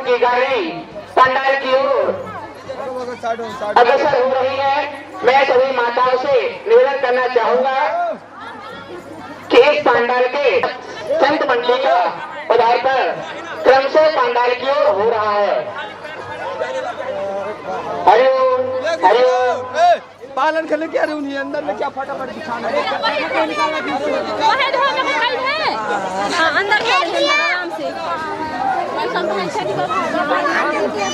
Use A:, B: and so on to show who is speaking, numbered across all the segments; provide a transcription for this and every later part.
A: की गाड़ी पंडाल की ओर अग्रसर हो रही है। मैं सभी माताओं से निवेदन करना चाहूंगा कि इस पंडाल के संत मंडली का पदार्पण क्रम से पंडाल की ओर हो रहा है। हरिओम हरिओम।
B: पालन करने क्या रही अंदर में क्या फटाफट दिखाना है
C: आराम से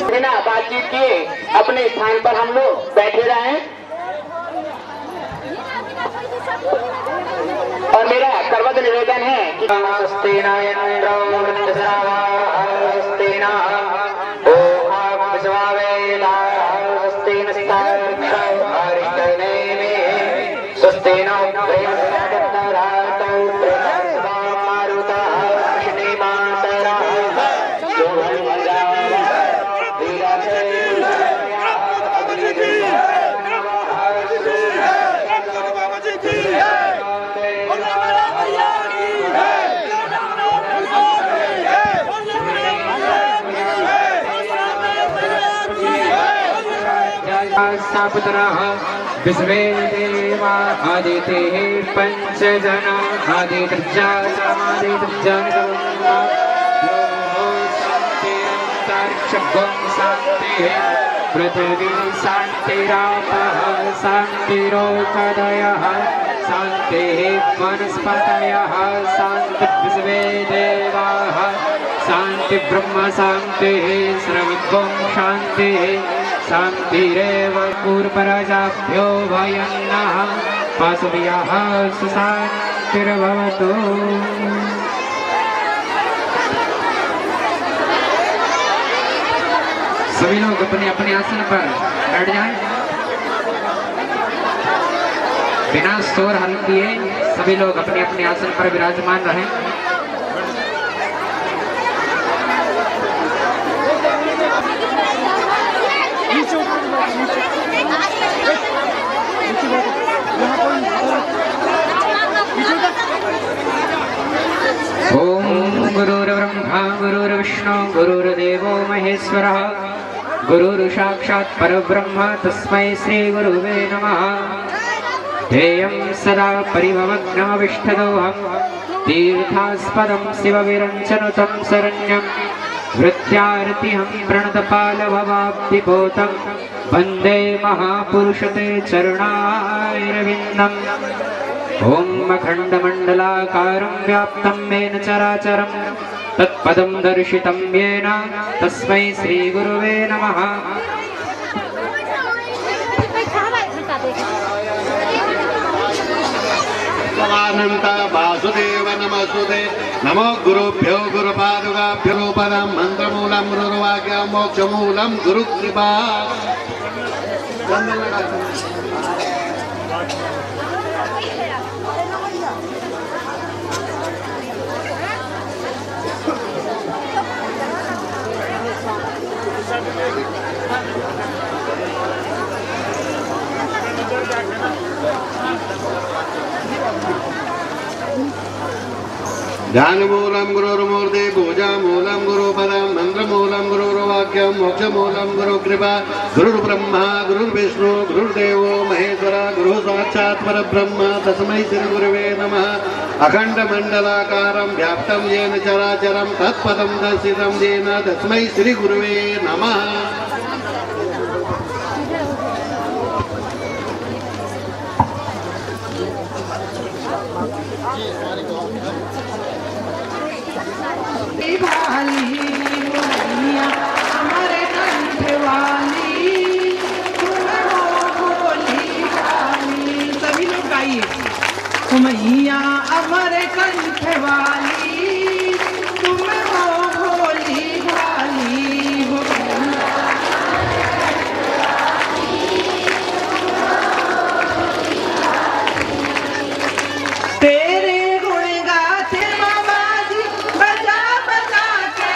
A: बिना बातचीत किए अपने स्थान पर हम लोग बैठे रहें और मेरा सर्वत्र निवेदन है कि
D: पुत्रः विश्वे देवा आदितेः पंचजना आदित्या शान्तिः पृथ्वी शान्तिरापः शान्तिरोषधयः शान्तिः वनस्पतयः शान्ति विश्वे देवाः शान्ति ब्रह्म शान्तिः सर्वं शान्तिः शान्तिरेव पूर्वराजाभ्यो वयन्नः पाशुभ्यः सुशान्तिर्भवतु। सभी लोग अपने अपने आसन पर बैठ जाएं। बिना शोर हल किए सभी लोग अपने अपने आसन पर विराजमान रहें। ओम गुरुर्ब्रह्मा गुरुर्विष्णु गुरुर्देवो महेश्वरः गुरुर् साक्षात् परब्रह्म तस्मै श्री गुरुवे नमः। ध्येयं सदा परिभवग्नमविष्टदोहं तीर्थास्पदं शिवविरञ्चनुतं शरण्यं वृत्यार्तिहं प्रणतपालभवाब्धिपोतं वन्दे महापुरुषते चरणारविन्दम्। ओम अखण्डमण्डलाकारं व्याप्तं येन चराचरं तत्पदं दर्शितं येन तस्मै श्रीगुरुवे नमः।
E: अनंत वासुदेव नमस्तुते नमो गुरुभ्यो गुरुपादुकाभ्यो रूपदं मंत्रमूलं गुरुर्वाक्यं मोक्षमूलं गुरुकृपा। ध्यानमूलं गुरुर्मूर्ति पूजामूलं गुरुपदं मंत्रमूलं गुरुर्वाक्यं मोक्षमूलं गुरुकृपा। गुरुर्ब्रह्मा गुरुर्विष्णु गुरुर्देवो महेश्वर गुरु साक्षात् परब्रह्म तस्मै श्री गुरुवे नमः। अखण्डमण्डलाकारं व्याप्तं येन चराचरं तत्पदं दर्शितं येन तस्मै श्री गुरुवे नमः।
F: हमारे कंठ वाली सभी लोग गाइए। मैया अमर कंठ वाली तुम हो भोली भाली हो। तेरे गुण गाते बाबा जी बजा बजा के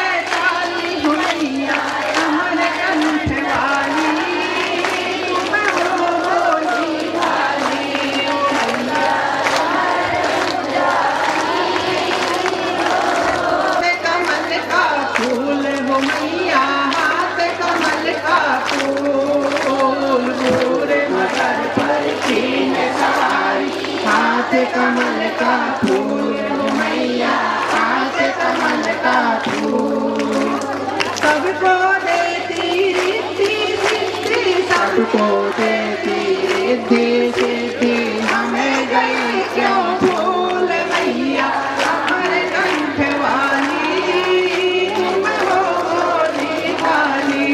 F: हाथ कमल का फूल हो मैया हाथ कमल का फूल सबको देती रिद्धि सिद्धि सबको देती रिद्धि सिद्धि हमें गई क्यों भूल मैया अमर कंठ वाली तुम हो भोली भाली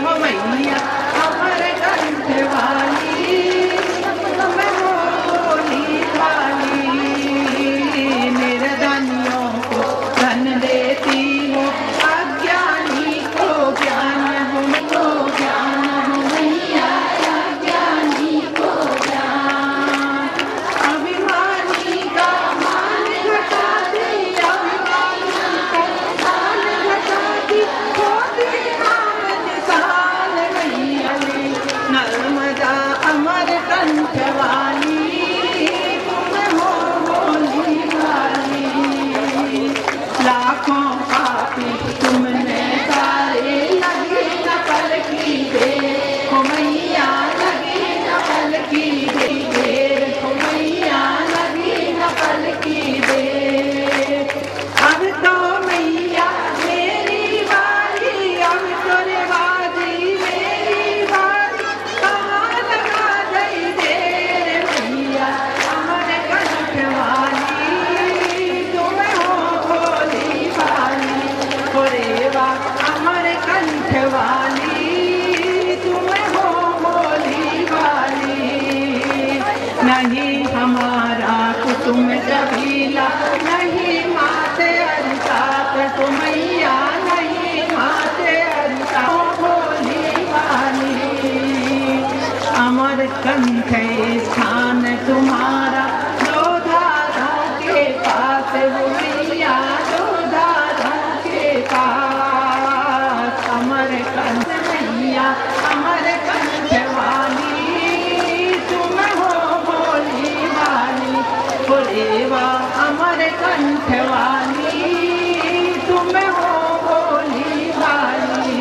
F: हो मैया अमर कंठ वाली तुम हो भोली भाली निर्धनियों को धन देती हो अज्ञानी को ज्ञान हो ज्ञान हो मैया अज्ञानी को ज्ञान अभिमानी का मान घटा दे अभिमानी का मान घटा दी होती नाम निशान मैया नर्मदा अमर कंठ वाली तुम हो भोली भाली लाखों पापी तुमने सारे लगे न पल की देर हो मैया लगे न पल की देर हो मैया लगे न पल की देर अब तो मैया मेरी बारी अब तो रेवाजी मेरी बारी कहाँ लगा गई देर मैया अमर कंठ वाली तुम हो भोली भाली हो रेवा अमर कंठ वाली तुम हो भोली भाली नहीं हमारा कुटुम कबीला नहीं माते अरिसात तो मैया नहीं माते अरिसात हो भोली भाली अमर कंठ स्थान तुम्हारा दो धारों के पास हो मैया दो धारों के पास अमर कंठ मैया अमर कंठ वाली तुम हो भोली भाली हो रेवा अमर कंठ वाली तुम हो भोली भाली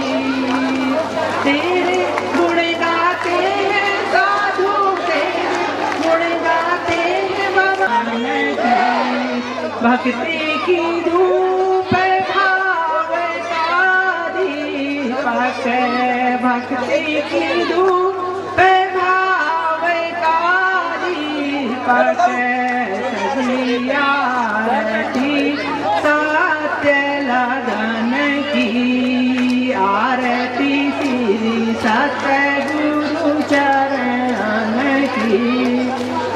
F: तेरे गुण गाते हैं साधु तेरे गुण गाते हैं भगवान की भक्ति की धूप भावकारी पक भक्ति की धूप भावकारी पक सभी आरती सत्य लगन की आरती श्री सतगुरु चरण की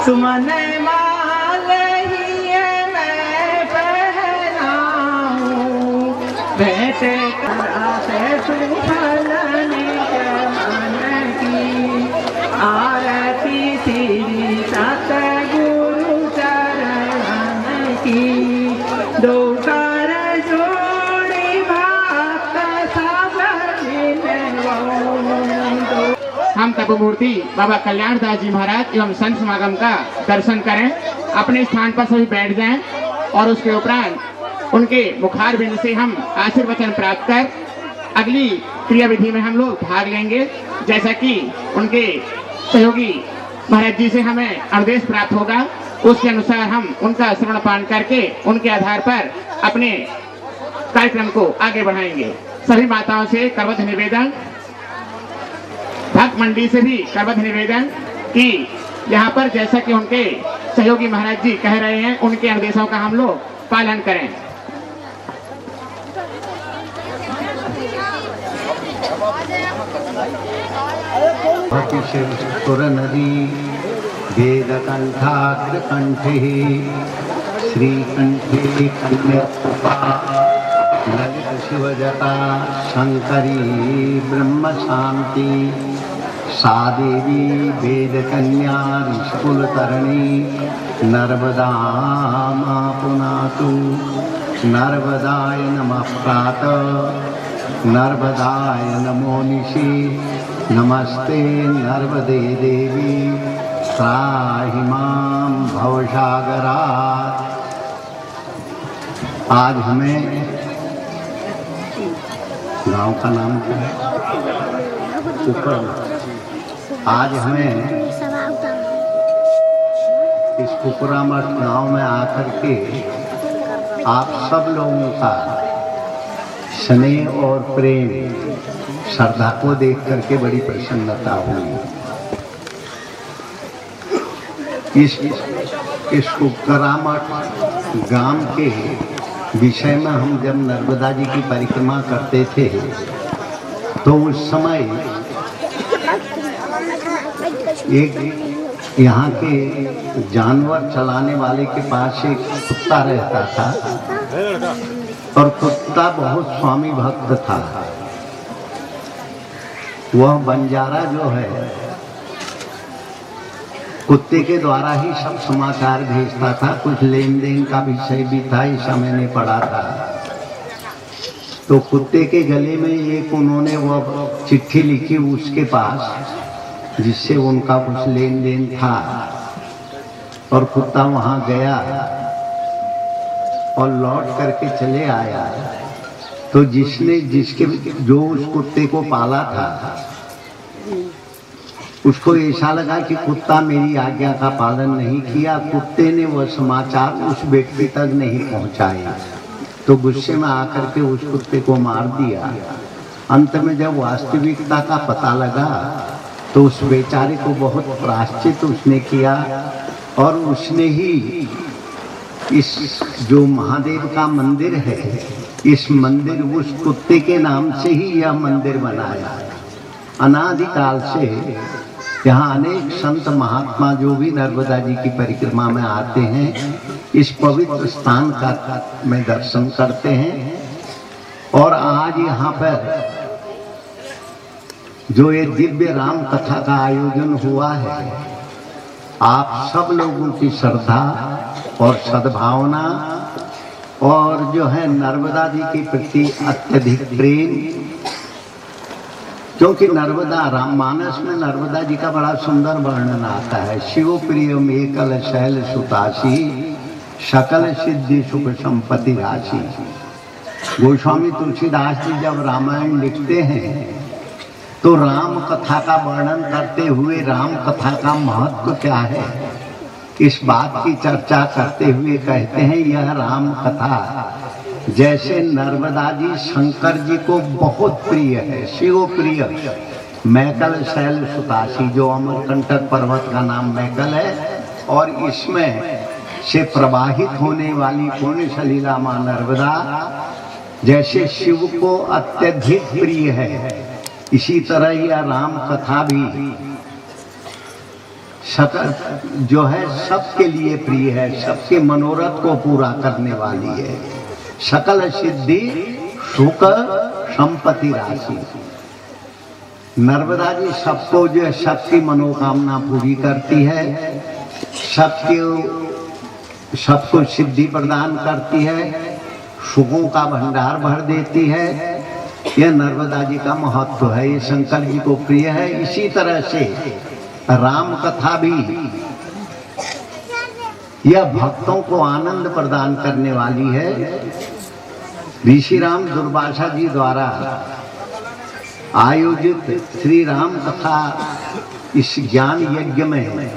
F: सुमन माल ही मैं पहनाऊं भेंट कराते सुफलन मन की आरती श्री सतगुरु चरण की दो कर जोड़ी भक्त सब मिलवाऊं
D: हम तप मूर्ति बाबा कल्याण दास जी महाराज एवं संत समागम का दर्शन करें अपने स्थान पर सभी बैठ जाएं और उसके उपरांत उनके मुखार बिंद से हम आशीर्वचन प्राप्त कर अगली क्रिया विधि में हम लोग भाग लेंगे जैसा कि उनके सहयोगी महाराज जी से हमें आदेश प्राप्त होगा उसके अनुसार हम उनका श्रवण पान करके उनके आधार पर अपने कार्यक्रम को आगे बढ़ाएंगे। सभी माताओं से करवत निवेदन भक्त मंडी से भी करवत निवेदन कि यहाँ पर जैसा कि उनके सहयोगी महाराज जी कह रहे हैं उनके निर्देशों का हम लोग पालन करें।
E: सुर नदी वेद कंठाग्रकंठे श्रीकंठे कन्या ललित शिवजटा शंकरी ब्रह्म शांति सा देवी वेद कन्या ऋषिकुल तरणी नर्मदा मा पुनातु नर्मदाय नमः प्रातः नर्मदाय नमो निशि नमस्ते नर्मदे देवी त्राहि मां भवसागरात्। आज हमें गांव का नाम क्या है? ऊपर। आज हमें इस कुकुरामठ गांव में आकर के आप सब लोगों का स्नेह और प्रेम श्रद्धा को देख करके बड़ी प्रसन्नता हुई। इस कुकुरामठ गांव के विषय में हम जब नर्मदा जी की परिक्रमा करते थे तो उस समय एक यहाँ के जानवर चलाने वाले के पास एक कुत्ता रहता था और कुत्ता बहुत स्वामी भक्त था। वह बंजारा जो है कुत्ते के द्वारा ही सब समाचार भेजता था। कुछ लेन देन का विषय भी था, ऐसा मैंने पढ़ा था। तो कुत्ते के गले में एक उन्होंने वह चिट्ठी लिखी उसके पास जिससे उनका कुछ लेन देन था, और कुत्ता वहां गया और लौट करके चले आया। तो जो उस कुत्ते को पाला था उसको ऐसा लगा कि कुत्ता मेरी आज्ञा का पालन नहीं किया। कुत्ते ने वह समाचार उस व्यक्ति तक नहीं पहुंचाए, तो गुस्से में आकर के उस कुत्ते को मार दिया। अंत में जब वास्तविकता का पता लगा तो उस बेचारे को बहुत प्रायश्चित उसने किया, और उसने ही इस जो महादेव का मंदिर है, इस मंदिर उस कुत्ते के नाम से ही यह मंदिर बनाया। अनादिकाल से यहाँ अनेक संत महात्मा जो भी नर्मदा जी की परिक्रमा में आते हैं, इस पवित्र स्थान का में दर्शन करते हैं। और आज यहाँ पर जो ये दिव्य राम कथा का आयोजन हुआ है, आप सब लोगों की श्रद्धा और सद्भावना और जो है नर्मदा जी के प्रति अत्यधिक प्रेम, क्योंकि नर्मदा राममानस में नर्मदा जी का बड़ा सुंदर वर्णन आता है। शिव प्रिय मेकल शैल सुतासी, सकल सिद्धि सुख संपत्ति राशि। गोस्वामी तुलसीदास जी जब रामायण लिखते हैं तो राम कथा का वर्णन करते हुए राम कथा का महत्व क्या है, इस बात की चर्चा करते हुए कहते हैं यह राम कथा जैसे नर्मदा जी शंकर जी को बहुत प्रिय है, शिव प्रिय मैकल शैल सुतासी, जो अमरकंटक पर्वत का नाम मैकल है, और इसमें से प्रवाहित होने वाली पुण्य सलीला मां नर्मदा जैसे शिव को अत्यधिक प्रिय है, इसी तरह यह राम कथा भी सकल जो है सबके लिए प्रिय है, सबके मनोरथ को पूरा करने वाली है। सकल सिद्धि सुख संपत्ति राशि। नर्मदा जी सबको जो है सबकी मनोकामना पूरी करती है, सबको सिद्धि प्रदान करती है, सुखों का भंडार भर देती है। यह नर्मदा जी का महत्व है, ये शंकर जी को प्रिय है। इसी तरह से राम कथा भी यह भक्तों को आनंद प्रदान करने वाली है। ऋषि राम दुर्वासा जी द्वारा आयोजित श्री राम कथा इस ज्ञान यज्ञ में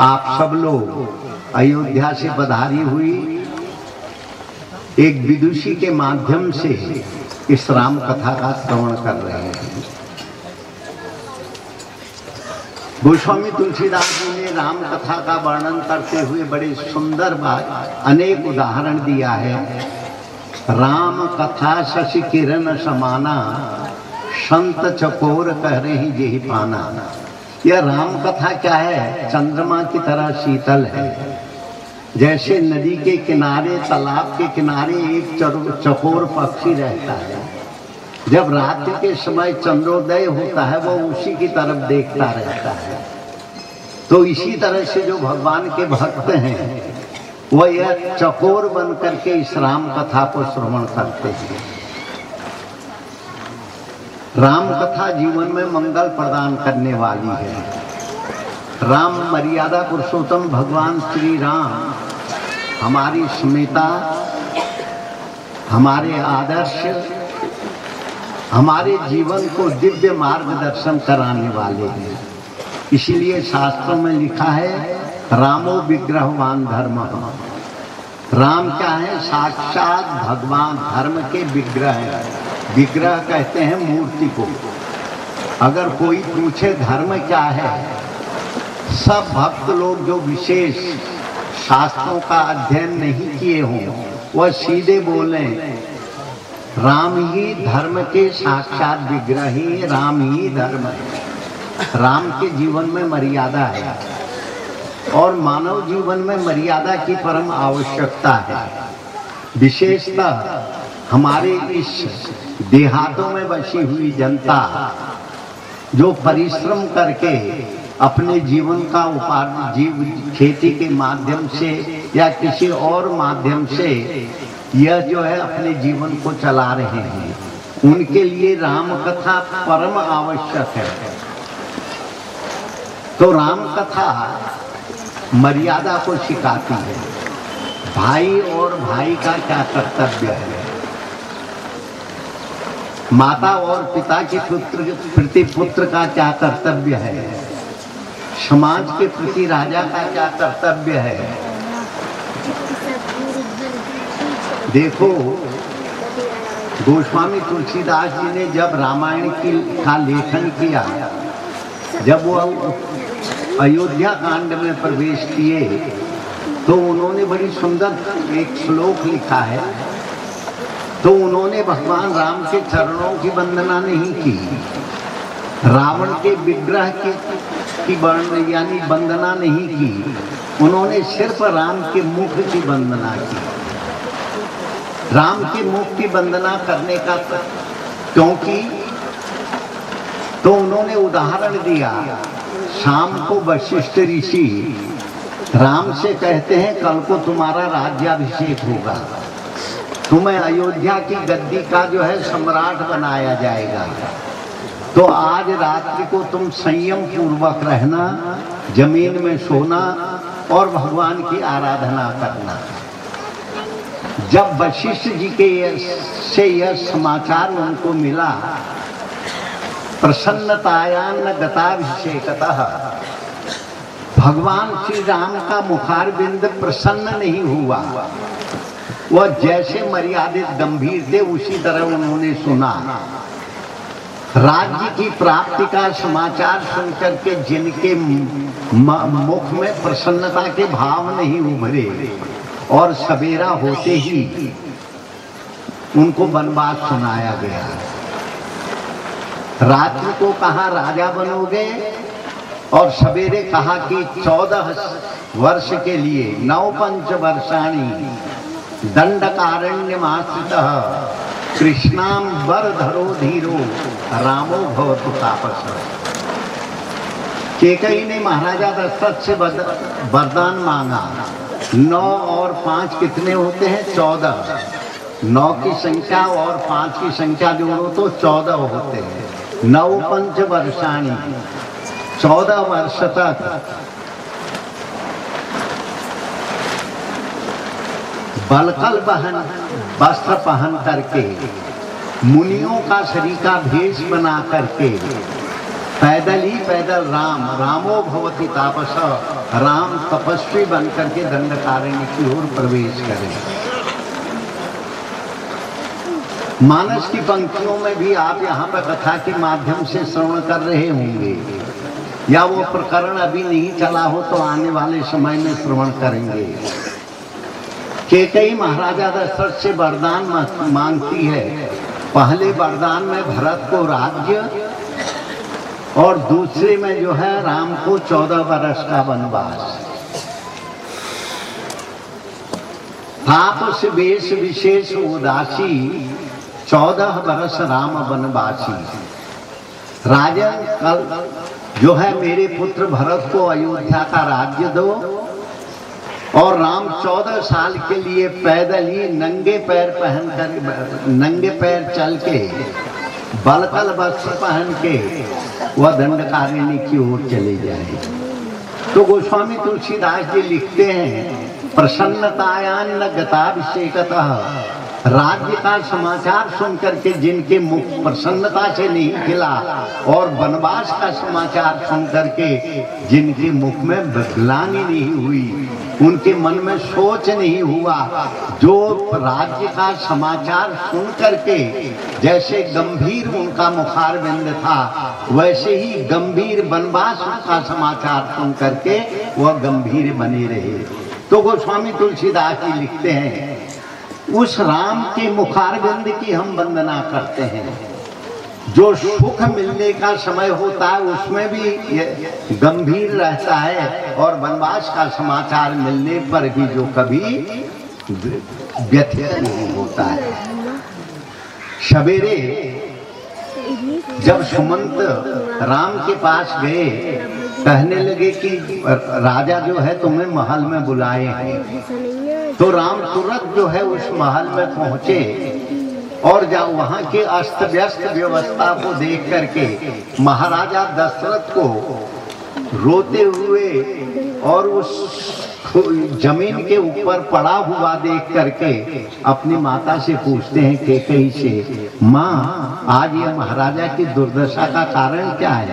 E: आप सब लोग अयोध्या से पधारी हुई एक विदुषी के माध्यम से इस राम कथा का श्रवण कर रहे हैं। गोस्वामी तुलसीदास जी ने राम कथा का वर्णन करते हुए बड़े सुंदर बात अनेक उदाहरण दिया है। राम कथा शशि किरण समाना, संत चकोर कह रही जेहि पाना। यह राम कथा क्या है, चंद्रमा की तरह शीतल है। जैसे नदी के किनारे, तालाब के किनारे एक चकोर पक्षी रहता है, जब रात्रि के समय चंद्रोदय होता है वो उसी की तरफ देखता रहता है। तो इसी तरह से जो भगवान के भक्त हैं वह यह चकोर बन करके इस राम कथा को श्रवण करते हैं। राम कथा जीवन में मंगल प्रदान करने वाली है। राम मर्यादा पुरुषोत्तम भगवान श्री राम हमारी स्मिता, हमारे आदर्श, हमारे जीवन को दिव्य मार्गदर्शन कराने वाले हैं। इसीलिए शास्त्रों में लिखा है रामो विग्रहवान धर्म। राम क्या है? साक्षात भगवान, धर्म के विग्रह है। विग्रह कहते हैं मूर्ति को। अगर कोई पूछे धर्म क्या है, सब भक्त लोग जो विशेष शास्त्रों का अध्ययन नहीं किए हों, वह सीधे बोले राम ही धर्म के साक्षात विग्रह ही, राम ही धर्म है। राम के जीवन में मर्यादा है और मानव जीवन में मर्यादा की परम आवश्यकता है। विशेषतः हमारे इस देहातों में बसी हुई जनता जो परिश्रम करके अपने जीवन का उपार्जन खेती के माध्यम से या किसी और माध्यम से यह जो है अपने जीवन को चला रहे हैं, उनके लिए राम कथा परम आवश्यक है। तो राम कथा मर्यादा को सिखाती है। भाई और भाई का क्या कर्तव्य है, माता और पिता के प्रति पुत्र का क्या कर्तव्य है, समाज के प्रति राजा का क्या कर्तव्य है। देखो, गोस्वामी तुलसीदास जी ने जब रामायण का लेखन किया, जब वो अयोध्या कांड में प्रवेश किए, तो उन्होंने बड़ी सुंदर एक श्लोक लिखा है। तो उन्होंने भगवान राम के चरणों की वंदना नहीं की, रावण के विग्रह की यानी वंदना नहीं की, उन्होंने सिर्फ राम के मुख की वंदना की। राम के मुख की वंदना करने का क्योंकि तो उन्होंने उदाहरण दिया। शाम को वशिष्ठ ऋषि राम से कहते हैं, कल को तुम्हारा राज्याभिषेक होगा, तुम्हें अयोध्या की गद्दी का जो है सम्राट बनाया जाएगा, तो आज रात्रि को तुम संयम पूर्वक रहना, जमीन में सोना और भगवान की आराधना करना। जब वशिष्ठ जी के से यह समाचार उनको मिला, प्रसन्नतायान्न गताभिषेकतः, भगवान श्री राम का मुखारबिंद प्रसन्न नहीं हुआ। वह जैसे मर्यादित गंभीर थे उसी तरह उन्होंने सुना। राज्य की प्राप्ति का समाचार सुनकर के जिनके मुख में प्रसन्नता के भाव नहीं उभरे और सवेरा होते ही उनको वनवास सुनाया गया। रात्रि को कहा राजा बनोगे और सवेरे कहा कि 14 वर्ष के लिए 9 पंचवर्षाणि दंडकारण्यमाश्रितः कृष्णाम वरधरो धीरो रामो भवतु तापसः। कैकेयी ने महाराजा दशरथ से वरदान मांगा। 9 और 5 कितने होते हैं? 14। 9 की संख्या और 5 की संख्या जोड़ो तो 14 होते हैं। 9 पंचवर्षाणि, 14 वर्ष तक बलकल वस्त्र पहन करके, मुनियों का सरीका भेष बना करके, पैदल ही पैदल रामो भवति तापसः, राम तपस्वी बन करके दंडकारण्य की ओर प्रवेश करें। मानस की पंक्तियों में भी आप यहाँ पर कथा के माध्यम से श्रवण कर रहे होंगे, या वो प्रकरण अभी नहीं चला हो तो आने वाले समय में श्रवण करेंगे। कैकेयी महाराजा दशरथ से वरदान मांगती है। पहले वरदान में भरत को राज्य और दूसरे में जो है राम को 14 वर्ष का वनवास। तापस वेश विशेष उदासी, 14 वर्ष राम वनवासी। राजन कल जो है मेरे पुत्र भरत को अयोध्या का राज्य दो, और राम 14 साल के लिए पैदल ही नंगे पैर पहनकर, नंगे पैर चल के, बलकल वस्त्र पहन के वह दंडकारण्य की ओर चले जाए। तो गोस्वामी तुलसीदास जी लिखते हैं, प्रसन्नतायान्न गताभिषेकतः राज्य का समाचार सुन करके जिनके मुख प्रसन्नता से नहीं खिला और वनवास का समाचार सुन करके जिनके मुख में ग्लानि नहीं हुई, उनके मन में सोच नहीं हुआ, जो राज्य का समाचार सुन करके जैसे गंभीर उनका मुखारविंद था, वैसे ही गंभीर वनवास का समाचार सुन करके वह गंभीर बने रहे। तो गोस्वामी तुलसीदास जी लिखते हैं, उस राम के मुखारविंद की हम वंदना करते हैं। जो सुख मिलने का समय होता है उसमें भी गंभीर रहता है, और वनवास का समाचार मिलने पर भी जो कभी व्यथित नहीं होता है। सवेरे जब सुमंत राम के पास गए, कहने लगे कि राजा जो है तुम्हें महल में बुलाए हैं, तो राम तुरंत जो है उस महल में पहुंचे और जब वहां के अस्त व्यस्त व्यवस्था को देख करके महाराजा दशरथ को रोते हुए और उस जमीन के ऊपर पड़ा हुआ देख करके अपनी माता से पूछते हैं कैकेयी से, माँ आज ये महाराजा की दुर्दशा का कारण क्या है?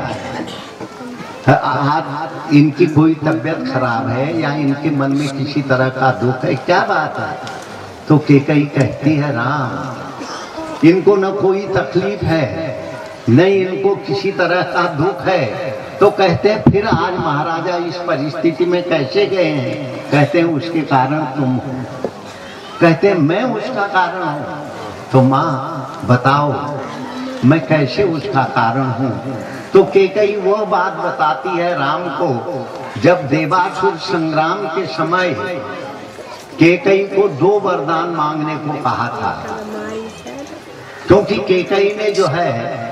E: आज इनकी कोई तबीयत खराब है या इनके मन में किसी तरह का दुख है, क्या बात है? तो कैकेयी कहती है, राम इनको न कोई तकलीफ है, न इनको किसी तरह का दुख है। तो कहते हैं फिर आज महाराजा इस परिस्थिति में कैसे गए हैं? कहते हैं उसके कारण तुम हो। कहते हैं मैं उसका कारण हूँ। तो माँ बताओ मैं कैसे उसका कारण हूँ? तो कैकेयी वो बात बताती है राम को, जब देवासुर संग्राम के समय कैकेयी को 2 वरदान मांगने को कहा था, क्योंकि कैकेयी ने जो है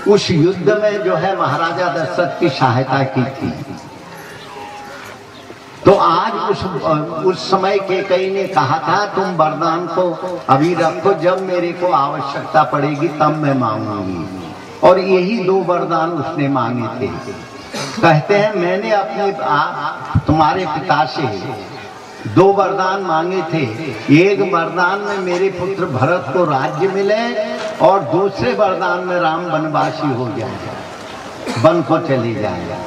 E: उस युद्ध में जो है महाराजा दशरथ की सहायता की थी। तो आज उस समय कैकेयी ने कहा था तुम वरदान को अभी रखो, जब मेरे को आवश्यकता पड़ेगी तब मैं मांगूंगी। और यही 2 वरदान उसने मांगे थे। कहते हैं मैंने अपने तुम्हारे पिता से 2 वरदान मांगे थे। एक वरदान में मेरे पुत्र भरत को राज्य मिले और दूसरे वरदान में राम वनवासी हो जाए, वन को चले जाए।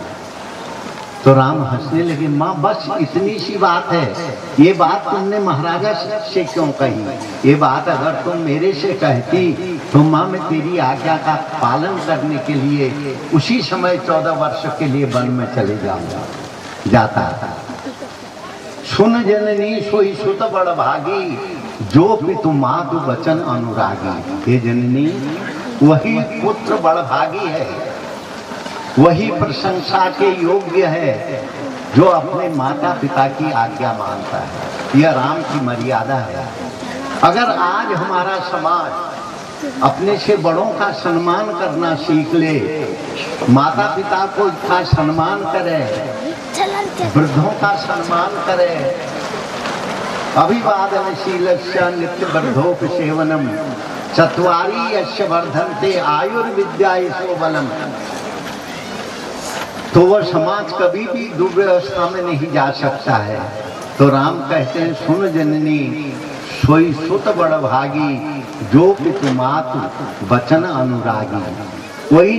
E: तो राम हंसने लगे, माँ बस इतनी सी बात है, ये बात तुमने महाराजा से क्यों कही? ये बात अगर तुम मेरे से कहती तो माँ मैं तेरी आज्ञा का पालन करने के लिए उसी समय 14 वर्ष के लिए वन में चले जाता था। सुन जननी सोई सुत बड़ भागी, जो पितु मातु वचन अनुरागी। हे जननी, वही पुत्र बड़ भागी है, वही प्रशंसा के योग्य है जो अपने माता पिता की आज्ञा मानता है। यह राम की मर्यादा है। अगर आज हमारा समाज अपने से बड़ों का सम्मान करना सीख ले, माता पिता को का सम्मान करे, वृद्धों का सम्मान करे, अभिवादनशीलस्य नित्य वर्धोपसेवनम चत्वारि यस्य वर्धन्ते आयुर्विद्या यशोबलम, तो वह समाज कभी भी दुर्व्यवस्था में नहीं जा सकता है। तो राम कहते हैं सुन जननी सोई सुत बड़ भागी, जो पितु मातु वचन अनुरागी। वही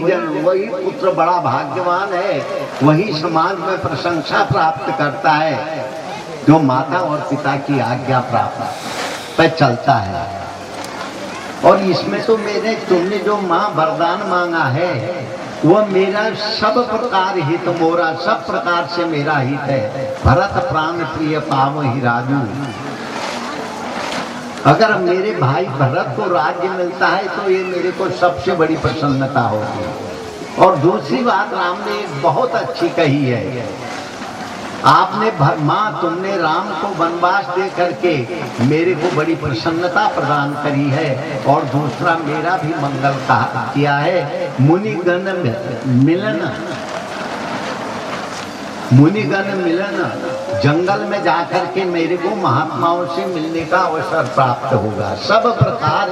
E: पुत्र बड़ा भाग्यवान है, वही समाज में प्रशंसा प्राप्त करता है जो माता और पिता की आज्ञा प्राप्त पर चलता है। और इसमें तो तुमने जो माँ वरदान मांगा है वह मेरा सब प्रकार हित मोरा, सब प्रकार से मेरा हित है। भरत प्राण प्रिय पावो ही राजू, अगर मेरे भाई भरत को राज्य मिलता है तो ये मेरे को सबसे बड़ी प्रसन्नता होगी। और दूसरी बात राम ने एक बहुत अच्छी कही है, आपने माँ तुमने राम को वनवास दे करके मेरे को बड़ी प्रसन्नता प्रदान करी है, और दूसरा मेरा भी मंगल किया है। मुनिगण मिलन, जंगल में जाकर के मेरे को महात्माओं से मिलने का अवसर प्राप्त होगा। सब प्रकार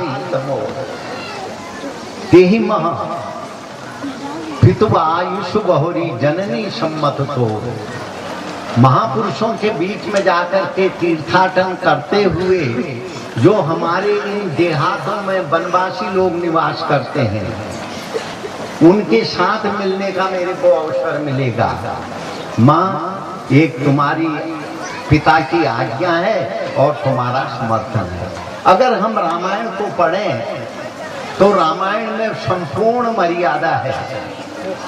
E: ही मह पितु आयुष बहुरी जननी सम्मत तो, महापुरुषों के बीच में जाकर के तीर्थाटन करते हुए जो हमारे इन देहातों में वनवासी लोग निवास करते हैं, उनके साथ मिलने का मेरे को अवसर मिलेगा। माँ, एक तुम्हारी पिता की आज्ञा है और तुम्हारा समर्थन है। अगर हम रामायण को पढ़ें तो रामायण में संपूर्ण मर्यादा है,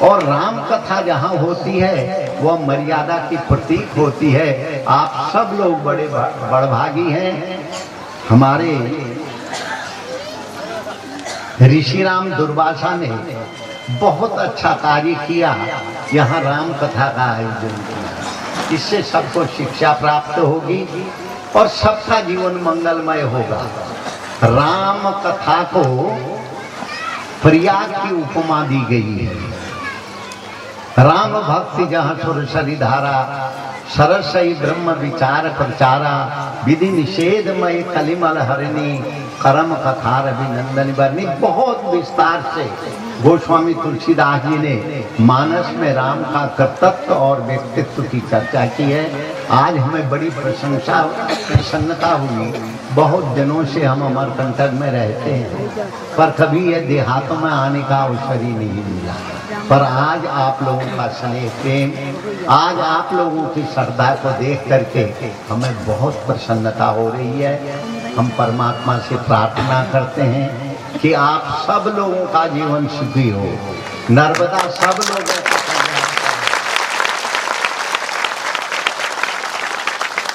E: और राम कथा जहाँ होती है वह मर्यादा की प्रतीक होती है। आप सब लोग बड़े बड़भागी हैं। हमारे ऋषि राम दुर्वासा ने बहुत अच्छा कार्य किया, यहाँ राम कथा का आयोजन किया। इससे सबको शिक्षा प्राप्त होगी और सबका जीवन मंगलमय होगा। राम कथा को प्रयाग की उपमा दी गई है। राम भक्ति जहाँ सुरसरी धारा, सरसई ब्रह्म विचार प्रचारा, विधि निषेधमय कलिमल हरिणी, करम कथार अभिनंदन बरनी। बहुत विस्तार से गोस्वामी तुलसीदास जी ने मानस में राम का कर्तव्य और व्यक्तित्व की चर्चा की है। आज हमें बड़ी प्रसन्नता हुई। बहुत दिनों से हम अमरकंटक में रहते हैं, पर कभी ये देहातों में आने का अवसर ही नहीं मिला। पर आज आप लोगों का स्नेह प्रेम, आज आप लोगों की श्रद्धा को देख करके हमें बहुत प्रसन्नता हो रही है। हम परमात्मा से प्रार्थना करते हैं कि आप सब लोगों का जीवन सुखी हो, नर्मदा सब लोगों का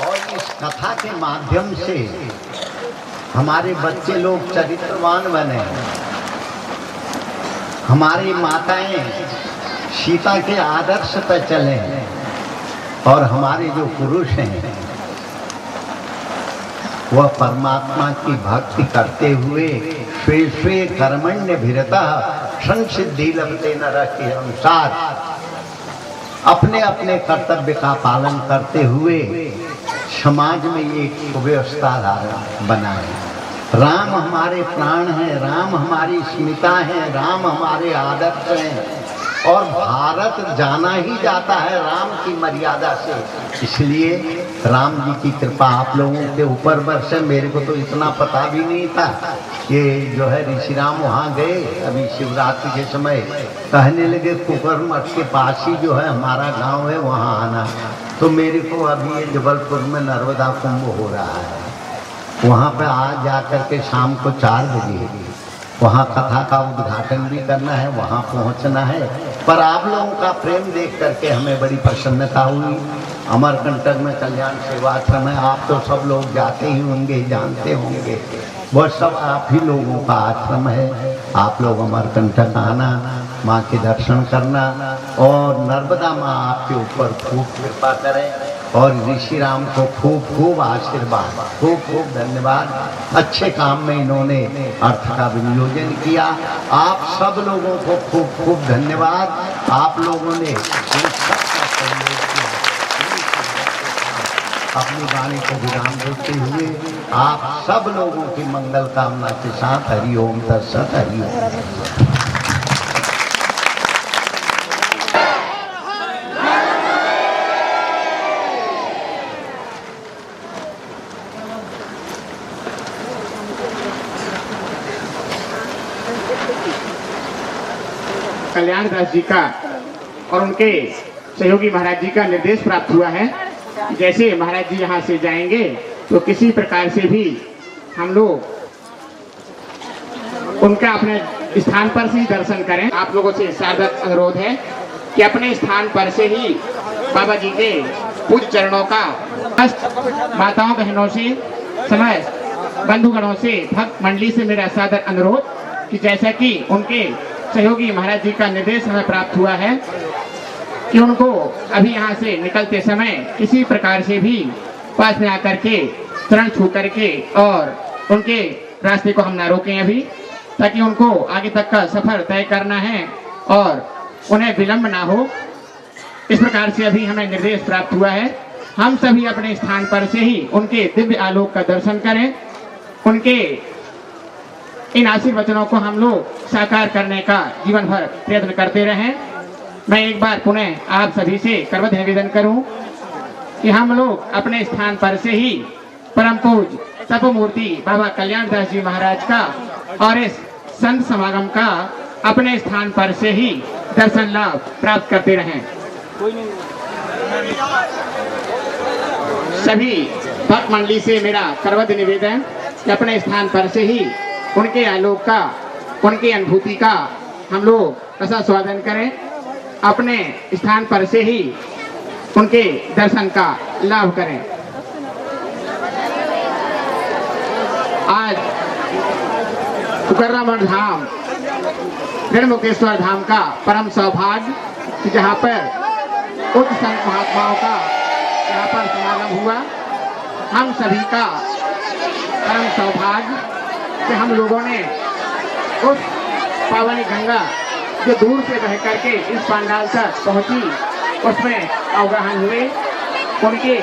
E: और इस कथा के माध्यम से हमारे बच्चे लोग चरित्रवान बने, हमारी माताएं सीता के आदर्श पर चले, और हमारे जो पुरुष हैं वह परमात्मा की भक्ति करते हुए स्वे स्वे कर्मण्य भिरता संसिद्धि लभते नरः के अनुसार अपने अपने कर्तव्य का पालन करते हुए समाज में एक व्यवस्था बनाए। राम हमारे प्राण हैं, राम हमारी स्मिता है, राम हमारे आदर्श हैं, और भारत जाना ही जाता है राम की मर्यादा से। इसलिए राम जी की कृपा आप लोगों के ऊपर बरसे। मेरे को तो इतना पता भी नहीं था कि जो है ऋषि राम वहाँ गए। अभी शिवरात्रि के समय कहने लगे कुकर मठ के पास ही जो है हमारा गांव है, वहाँ आना। तो मेरे को अभी ये जबलपुर में नर्मदा कुंभ हो रहा है, वहाँ पे आज जाकर के शाम को 4 बजे वहाँ कथा का उद्घाटन भी करना है, वहाँ पहुँचना है। पर आप लोगों का प्रेम देख करके हमें बड़ी प्रसन्नता हुई। अमरकंटक में कल्याण सेवाश्रम है, आप तो सब लोग जाते ही होंगे, जानते होंगे, वह सब आप ही लोगों का आश्रम है। आप लोग अमरकंटक आना, माँ के दर्शन करना, और नर्मदा माँ आपके ऊपर खूब कृपा करें, और ऋषि राम को खूब खूब आशीर्वाद, खूब खूब धन्यवाद। अच्छे काम में इन्होंने अर्थ का विनियोजन किया। आप सब लोगों को खूब खूब धन्यवाद। आप लोगों ने अपनी वाणी को विराम देते हुए आप सब लोगों की मंगल कामना के साथ हरि ओम तत्सत। हरि ओम।
D: कल्याण दास जी का और उनके सहयोगी महाराज जी का निर्देश प्राप्त हुआ है। जैसे महाराज जी यहाँ से जाएंगे तो किसी प्रकार से भी हम लोग उनका अपने स्थान पर से ही दर्शन करें। आप लोगों से सादर अनुरोध है कि अपने स्थान पर से ही बाबा जी के पूज्य चरणों का माताओं बहनों से, समस्त बंधुगणों से, भक्त मंडली से मेरा सादर अनुरोध कि जैसा कि उनके सहयोगी महाराज जी का निर्देश हमें प्राप्त हुआ है कि उनको अभी यहाँ से निकलते समय किसी प्रकार से भी पास में आकर के चरण छू करके और उनके रास्ते को हम ना रोकें अभी, ताकि उनको आगे तक का सफर तय करना है और उन्हें विलंब ना हो। इस प्रकार से अभी हमें निर्देश प्राप्त हुआ है। हम सभी अपने स्थान पर से ही उनके दिव्य आलोक का दर्शन करें, उनके इन आशीर्वचनों को हम लोग साकार करने का जीवन भर प्रयत्न करते रहें। मैं एक बार पुनः आप सभी से करवत निवेदन करूं कि हम लोग अपने स्थान पर से ही परम पूज तप मूर्ति बाबा कल्याणदास जी महाराज का और इस संत समागम का अपने स्थान पर से ही दर्शन लाभ प्राप्त करते रहें। सभी भक्त मंडली से मेरा करवद निवेदन कि अपने स्थान पर से ही उनके आलोक का, उनकी अनुभूति का हम लोग रसास्वादन करें, अपने स्थान पर से ही उनके दर्शन का लाभ करें। आज कुकर्रामठ धाम, ऋणमुकेश्वर धाम का परम सौभाग्य, जहाँ पर उच्च संत महात्माओं का यहाँ पर समागम हुआ। हम सभी का परम सौभाग्य कि हम लोगों ने उस पावनी गंगा जो दूर से बह करके इस पंडाल तक पहुंची, उसमें अवगाहन हुए। उनके